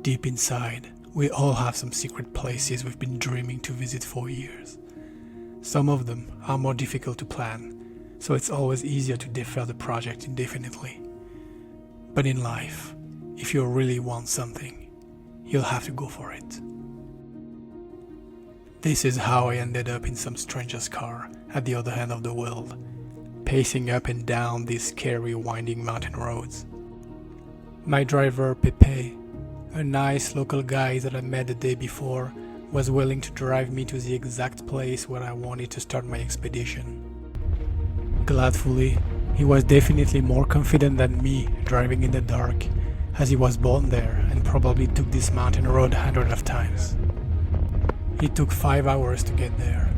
Deep inside, we all have some secret places we've been dreaming to visit for years. Some of them are more difficult to plan, so it's always easier to defer the project indefinitely. But in life, if you really want something, you'll have to go for it. This is how I ended up in some stranger's car at the other end of the world, pacing up and down these scary winding mountain roads. My driver, Pepe, a nice local guy that I met the day before, was willing to drive me to the exact place where I wanted to start my expedition. Gladfully, he was definitely more confident than me driving in the dark, as he was born there and probably took this mountain road hundreds of times. It took 5 hours to get there,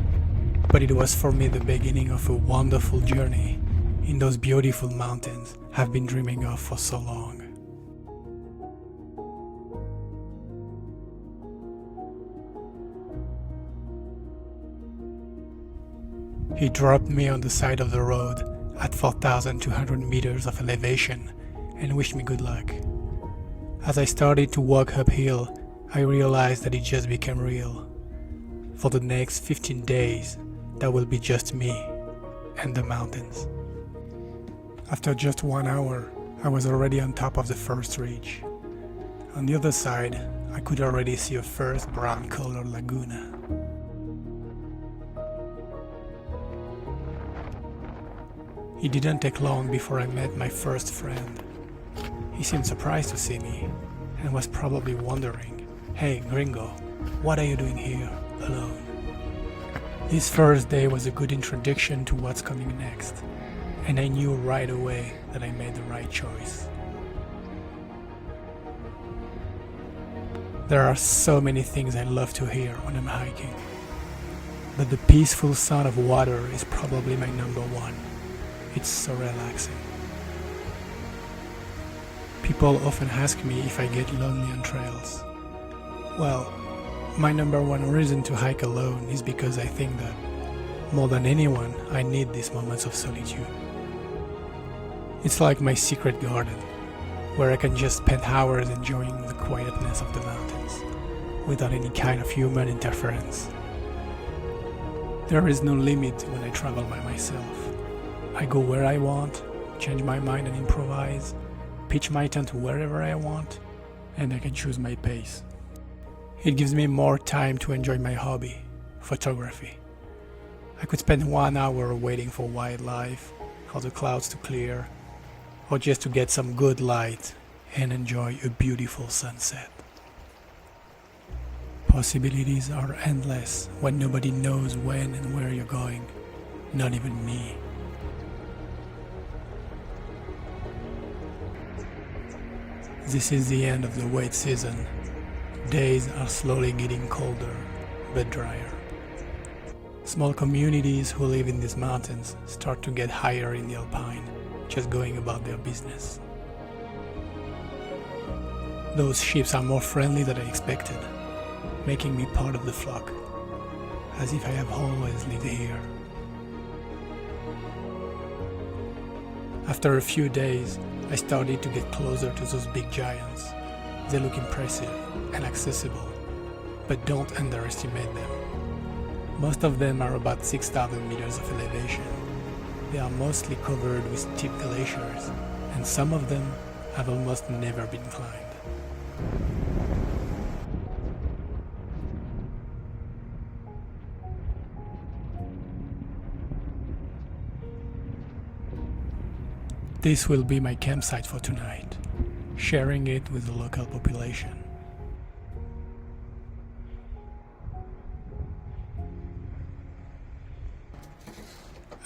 but it was for me the beginning of a wonderful journey in those beautiful mountains I've been dreaming of for so long. He dropped me on the side of the road at 4,200 meters of elevation and wished me good luck. As I started to walk uphill, I realized that it just became real. For the next 15 days, that will be just me and the mountains. After just 1 hour, I was already on top of the first ridge. On the other side, I could already see a first brown-colored laguna. It didn't take long before I met my first friend. He seemed surprised to see me and was probably wondering, "Hey, gringo, what are you doing here, alone?" This first day was a good introduction to what's coming next, and I knew right away that I made the right choice. There are so many things I love to hear when I'm hiking, but the peaceful sound of water is probably my number one. It's so relaxing. People often ask me if I get lonely on trails. Well, my number one reason to hike alone is because I think that, more than anyone, I need these moments of solitude. It's like my secret garden, where I can just spend hours enjoying the quietness of the mountains, without any kind of human interference. There is no limit when I travel by myself. I go where I want, change my mind and improvise, pitch my tent to wherever I want, and I can choose my pace. It gives me more time to enjoy my hobby, photography. I could spend 1 hour waiting for wildlife, for the clouds to clear, or just to get some good light and enjoy a beautiful sunset. Possibilities are endless when nobody knows when and where you're going, not even me. This is the end of the wet season. Days are slowly getting colder, but drier. Small communities who live in these mountains start to get higher in the alpine, just going about their business. Those sheep are more friendly than I expected, making me part of the flock, as if I have always lived here. After a few days, I started to get closer to those big giants. They look impressive and accessible, but don't underestimate them. Most of them are about 6,000 meters of elevation. They are mostly covered with steep glaciers, and some of them have almost never been climbed. This will be my campsite for tonight, sharing it with the local population.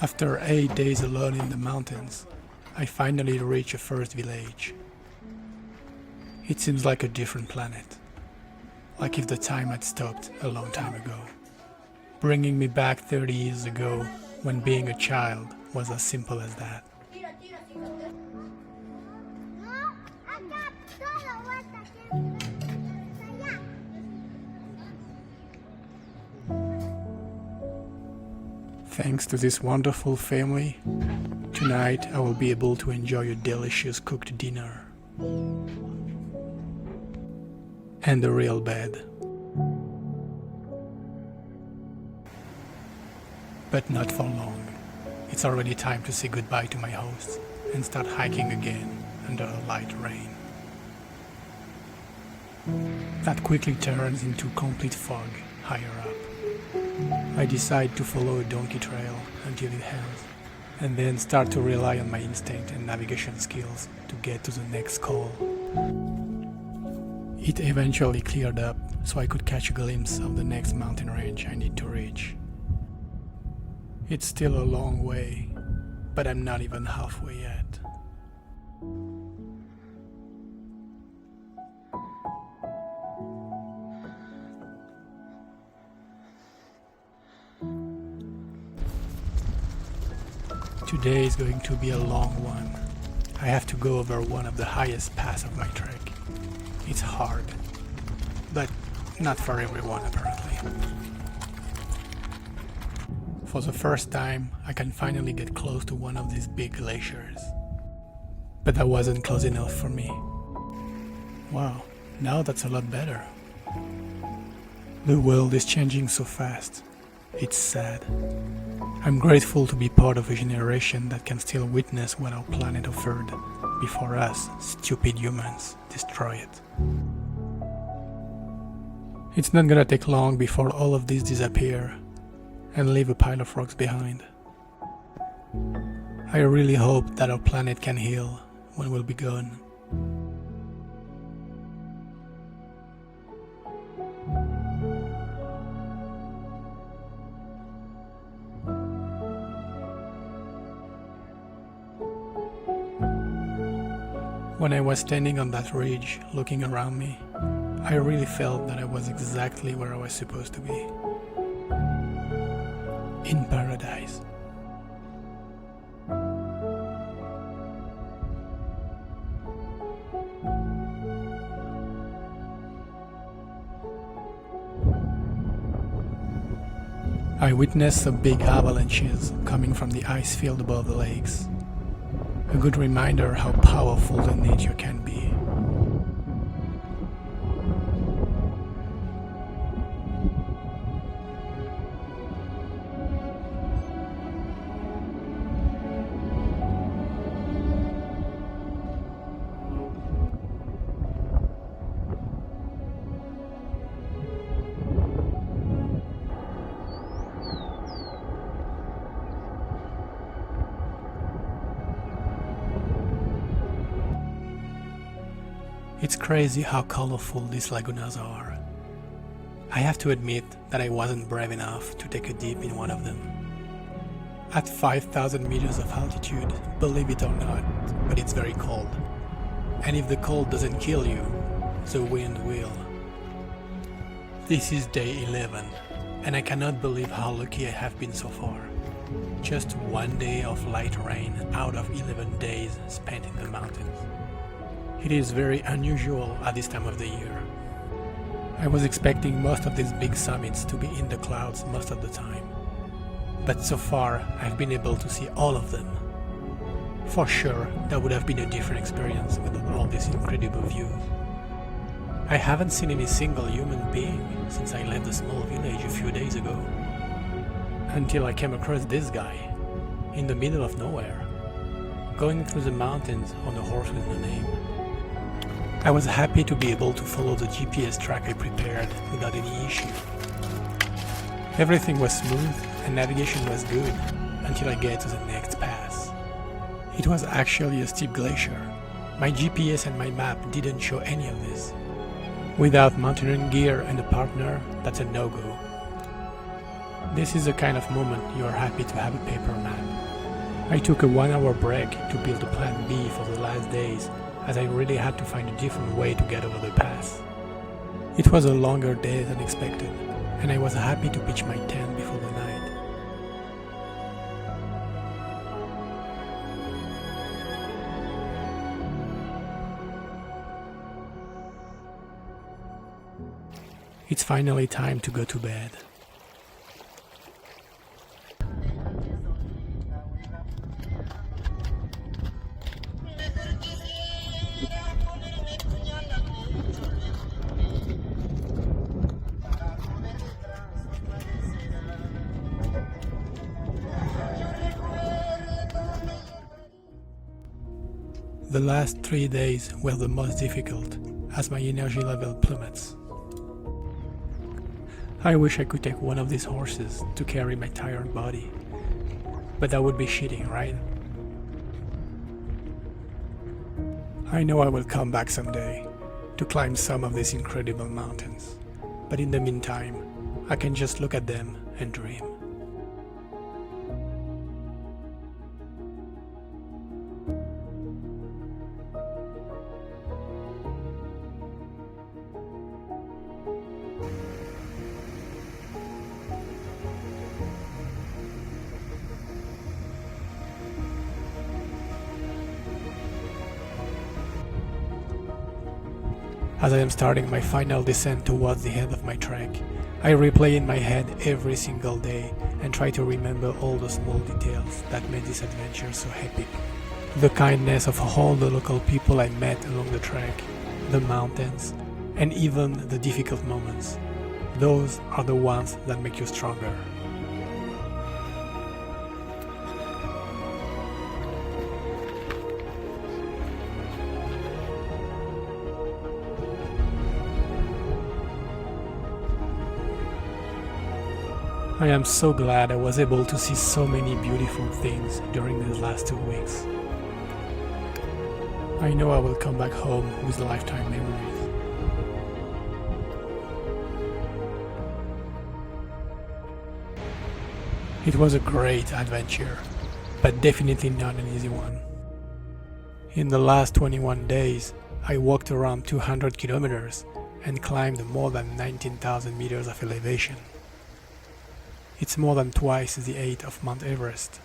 After 8 days alone in the mountains, I finally reach a first village. It seems like a different planet, like if the time had stopped a long time ago, bringing me back 30 years ago when being a child was as simple as that. Thanks to this wonderful family, tonight I will be able to enjoy a delicious cooked dinner. and the real bed. But not for long. It's already time to say goodbye to my host and start hiking again under a light rain. That quickly turns into complete fog higher up. I decide to follow a donkey trail until it ends, and then start to rely on my instinct and navigation skills to get to the next call. It eventually cleared up so I could catch a glimpse of the next mountain range I need to reach. It's still a long way, but I'm not even halfway yet. Today is going to be a long one. I have to go over one of the highest passes of my trek. It's hard, but not for everyone apparently. For the first time, I can finally get close to one of these big glaciers. But that wasn't close enough for me. Wow, now that's a lot better. The world is changing so fast. It's sad. I'm grateful to be part of a generation that can still witness what our planet offered before us, stupid humans, destroy it. It's not gonna take long before all of these disappear and leave a pile of rocks behind. I really hope that our planet can heal when we'll be gone. When I was standing on that ridge, looking around me, I really felt that I was exactly where I was supposed to be. In paradise. I witnessed some big avalanches coming from the ice field above the lakes. A good reminder how powerful the nature can be. It's crazy how colorful these lagunas are. I have to admit that I wasn't brave enough to take a dip in one of them. At 5,000 meters of altitude, believe it or not, but it's very cold. And if the cold doesn't kill you, the wind will. This is day 11, and I cannot believe how lucky I have been so far. Just one day of light rain out of 11 days spent in the mountains. It is very unusual at this time of the year. I was expecting most of these big summits to be in the clouds most of the time. But so far, I've been able to see all of them. For sure, that would have been a different experience with all these incredible views. I haven't seen any single human being since I left the small village a few days ago. Until I came across this guy, in the middle of nowhere, going through the mountains on a horse with no name. I was happy to be able to follow the GPS track I prepared without any issue. Everything was smooth and navigation was good until I get to the next pass. It was actually a steep glacier. My GPS and my map didn't show any of this. Without mountaineering gear and a partner, that's a no-go. This is the kind of moment you are happy to have a paper map. I took a 1-hour break to build a plan B for the last days, as I really had to find a different way to get over the pass. It was a longer day than expected, and I was happy to pitch my tent before the night. It's finally time to go to bed. The last 3 days were the most difficult, as my energy level plummets. I wish I could take one of these horses to carry my tired body, but that would be cheating, right? I know I will come back someday to climb some of these incredible mountains, but in the meantime, I can just look at them and dream. As I am starting my final descent towards the end of my trek, I replay in my head every single day and try to remember all the small details that made this adventure so epic. The kindness of all the local people I met along the trek, the mountains, and even the difficult moments. Those are the ones that make you stronger. I am so glad I was able to see so many beautiful things during these last 2 weeks. I know I will come back home with lifetime memories. It was a great adventure, but definitely not an easy one. In the last 21 days, I walked around 200 kilometers and climbed more than 19,000 meters of elevation. It's more than twice the height of Mount Everest.